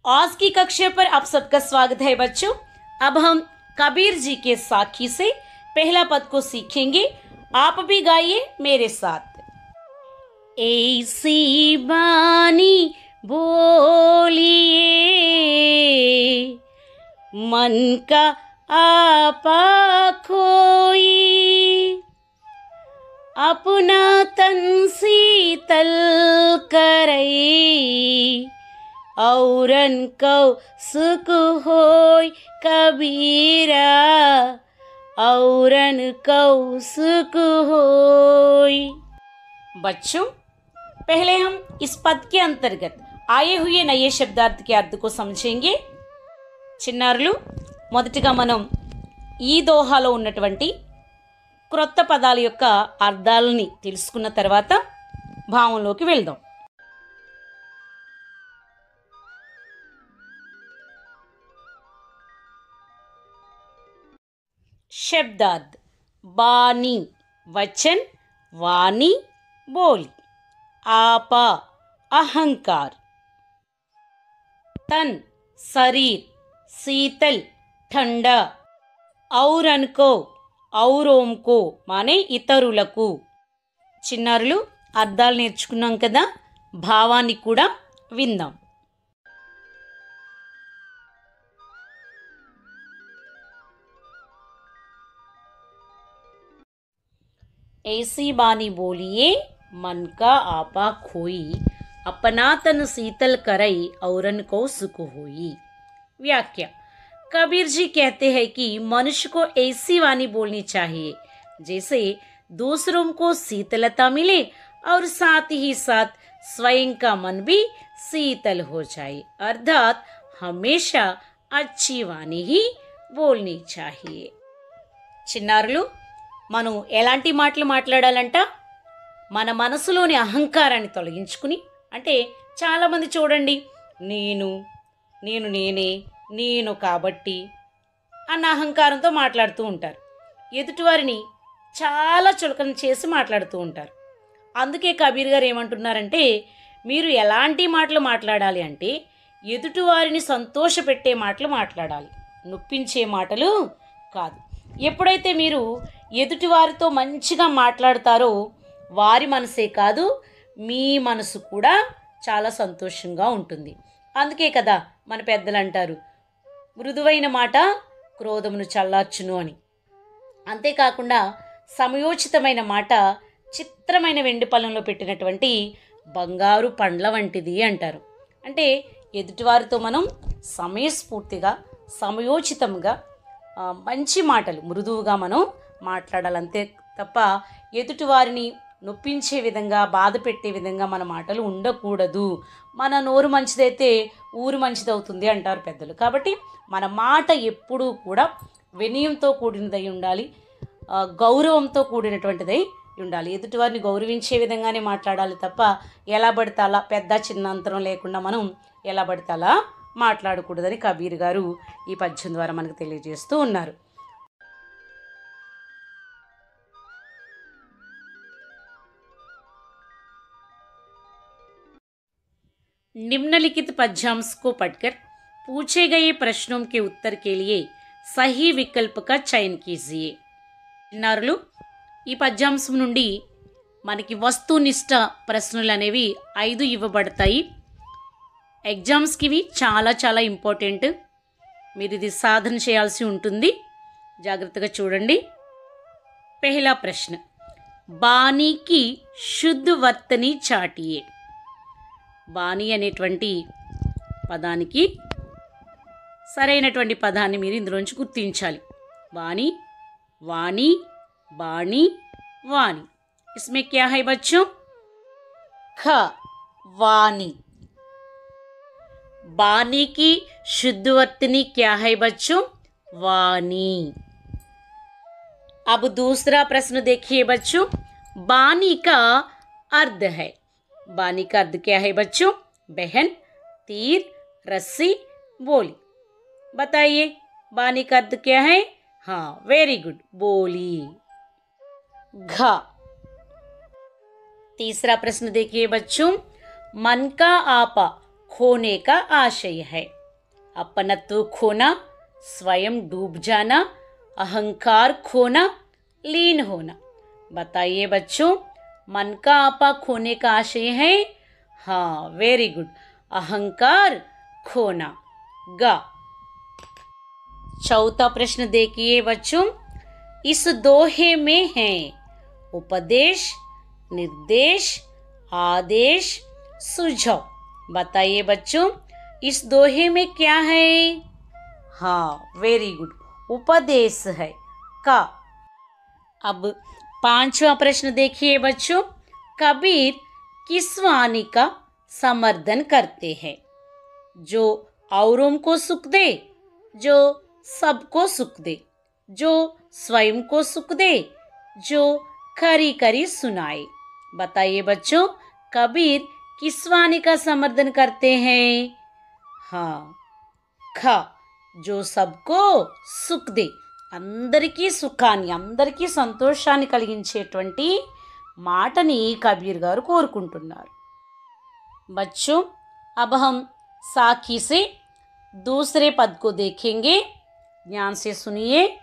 आज की कक्षा पर आप सबका स्वागत है बच्चों। अब हम कबीर जी के साखी से पहला पद को सीखेंगे। आप भी गाइए मेरे साथ। ऐसी बानी बोलिए मन का आपा खोई, अपना तन शीतल करई, औरन को सुख होय कबीरा, औरन को सुख होय। बच्चों, पहले हम इस पद के अंतर्गत आए हुए नए शब्दार्थ के अर्थ को समझेंगे। చిన్నారులు, మొదటిగా మనం ఈ దోహాలో ఉన్నటువంటి క్రొత్త పదాల యొక్క అర్థాలని తెలుసుకున్న తర్వాత భావంలోకి వెళ్దాం। शब्दार्थ बानी वचन, वाणी बोली, आपा अहंकार, तन शरीर शीतल ठंडा, औरनको औरोंको माने ఇతరులకు। చిన్నారులు, అర్థాలు నేర్చుకున్నాం కదా, భావాన్ని కూడా విందాం। ऐसी बानी बोलिए मन का आपा खोई, अपना तन शीतल करई, औरन को सुख होई। व्याख्या। कबीर जी कहते हैं कि मनुष्य को ऐसी वाणी बोलनी चाहिए जैसे दूसरों को शीतलता मिले और साथ ही साथ स्वयं का मन भी शीतल हो जाए। अर्थात हमेशा अच्छी वाणी ही बोलनी चाहिए। చిన్నారులు, మనం ఎలాంటి మాటలు మాట్లాడాలంట? మన మనసులోని అహంకారాన్ని తొలగించుకుని, అంటే చాలామంది చూడండి, నేను నేను నేనే, నేను కాబట్టి అన్న అహంకారంతో మాట్లాడుతూ ఉంటారు। ఎదుటివారిని చాలా చులకన చేసి మాట్లాడుతూ ఉంటారు। అందుకే కబీర్ గారు ఏమంటున్నారంటే, మీరు ఎలాంటి మాటలు మాట్లాడాలి అంటే ఎదుటివారిని సంతోషపెట్టే మాటలు మాట్లాడాలి, నొప్పించే మాటలు కాదు। ఎప్పుడైతే మీరు ఎదుటివారితో మంచిగా మాట్లాడతారో వారి మనసే కాదు, మీ మనసు కూడా చాలా సంతోషంగా ఉంటుంది। అందుకే కదా మన పెద్దలు అంటారు, మృదువైన మాట క్రోధమును చల్లార్చును అని। అంతేకాకుండా సమయోచితమైన మాట చిత్రమైన వెండి పళ్ళెంలో పెట్టినటువంటి బంగారు పండ్ల వంటిది అంటారు। అంటే ఎదుటివారితో మనం సమయస్ఫూర్తిగా సమయోచితంగా మంచి మాటలు మృదువుగా మనం మాట్లాడాలి, అంతే తప్ప ఎదుటివారిని నొప్పించే విధంగా బాధ పెట్టే విధంగా మన మాటలు ఉండకూడదు। మన నోరు మంచిదైతే ఊరు మంచిదవుతుంది అంటారు పెద్దలు। కాబట్టి మన మాట ఎప్పుడూ కూడా వినయంతో కూడినదై ఉండాలి, గౌరవంతో కూడినటువంటిదై ఉండాలి। ఎదుటివారిని గౌరవించే విధంగానే మాట్లాడాలి తప్ప ఎలా పడితే అలా, పెద్ద చిన్న అంతరం లేకుండా మనం ఎలా పడితే అలా మాట్లాడకూడదని కబీర్ గారు ఈ పద్యం ద్వారా మనకు తెలియజేస్తూ ఉన్నారు। निम्नलिखित पद्यांश को पढ़कर पूछे गए प्रश्नों के उत्तर के लिए सही विकल्प का चयन कीजिए। చిన్నారులు, ఈ పద్యాంశం నుండి మనకి వస్తునిష్ట ప్రశ్నలు అనేవి 5 ఇవ్వబడతాయి। ఎగ్జామ్స్కి ఇవి చాలా చాలా ఇంపార్టెంట్, మీరు ఇది సాధన చేయాల్సి ఉంటుంది, జాగ్రత్తగా చూడండి। పహలా ప్రశ్న, బాణీకి శుద్ధ వర్తని చాటియే। బాణీ అనేటువంటి పదానికి సరైనటువంటి పదాన్ని మీరు ఇందులోంచి గుర్తించాలి। బాణీ, వాణి, బాణి, వాణి। इसमें क्या है बच्चों? ख वाणी। बानी की शुद्ध वर्तनी क्या है बच्चों? वाणी। अब दूसरा प्रश्न देखिए बच्चों, बानी का अर्थ है। बानी का अर्थ क्या है बच्चों? बहन, तीर, रस्सी, बोली। बताइए बानी का अर्थ क्या है? हाँ, वेरी गुड, बोली। घ। तीसरा प्रश्न देखिए बच्चों, मन का आपा खोने का आशय है। अपनत्व खोना, स्वयं डूब जाना, अहंकार खोना, लीन होना। बताइए बच्चों, मन का आपा खोने का आशय है? हाँ, वेरी गुड, अहंकार खोना। गा। चौथा प्रश्न देखिए बच्चों, इस दोहे में है उपदेश, निर्देश, आदेश, सुझाव। बताइए बच्चों, इस दोहे में क्या है? हाँ, वेरी गुड, उपदेश है। का। अब पांचवा प्रश्न देखिए बच्चों, कबीर किस वाणी का समर्थन करते हैं? जो औरों को सुख दे, जो सबको सुख दे, जो स्वयं को सुख दे, जो खरी खरी सुनाए। बताइए बच्चों, कबीर किस वाणी का समर्थन करते हैं? हाँ, खा, जो सबको సుఖ్ దే, అందరికీ సుఖాన్ని, అందరికీ సంతోషాన్ని కలిగించేటువంటి మాటని కబీర్ గారు కోరుకుంటున్నారు। बच्चों, अब हम साखी से दूसरे पद को देखेंगे। ध्यान से सुनिए।